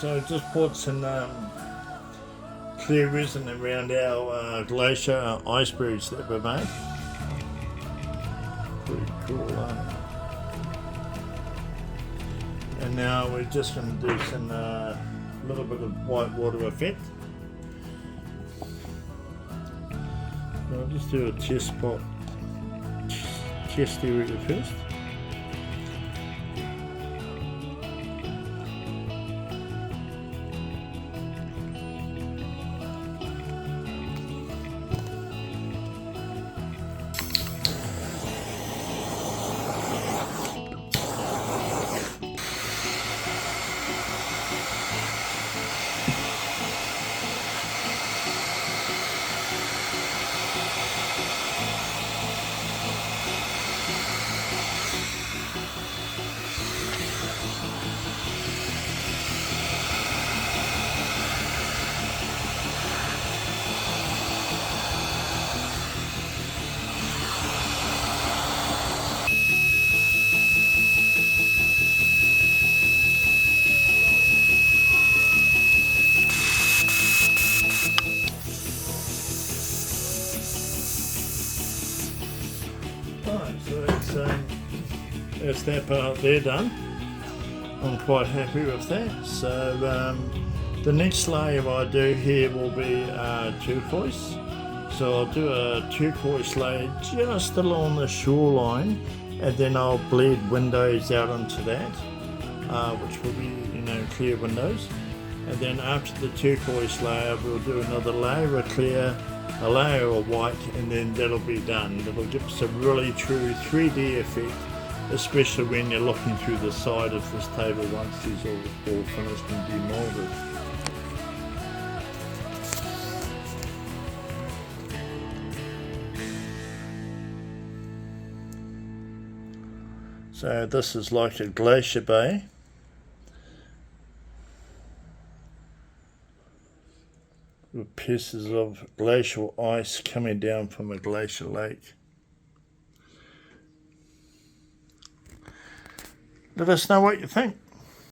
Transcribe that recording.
So just poured some clear resin around our glacier icebergs that we made. Pretty cool, And now we're just going to do some little bit of white water effect. So I'll just do a chest area first. Right, so that's that part there done. I'm quite happy with that. So the next layer I do here will be turquoise. So I'll do a turquoise layer just along the shoreline, and then I'll bleed windows out onto that, which will be, clear windows. And then after the turquoise layer, we'll do another layer of clear, a layer of white, and then that'll be done. It'll give us a really true 3D effect, especially when you're looking through the side of this table once it's all finished and demolded. So this is like a glacier bay. With pieces of glacial ice coming down from a glacial lake. Let us know what you think.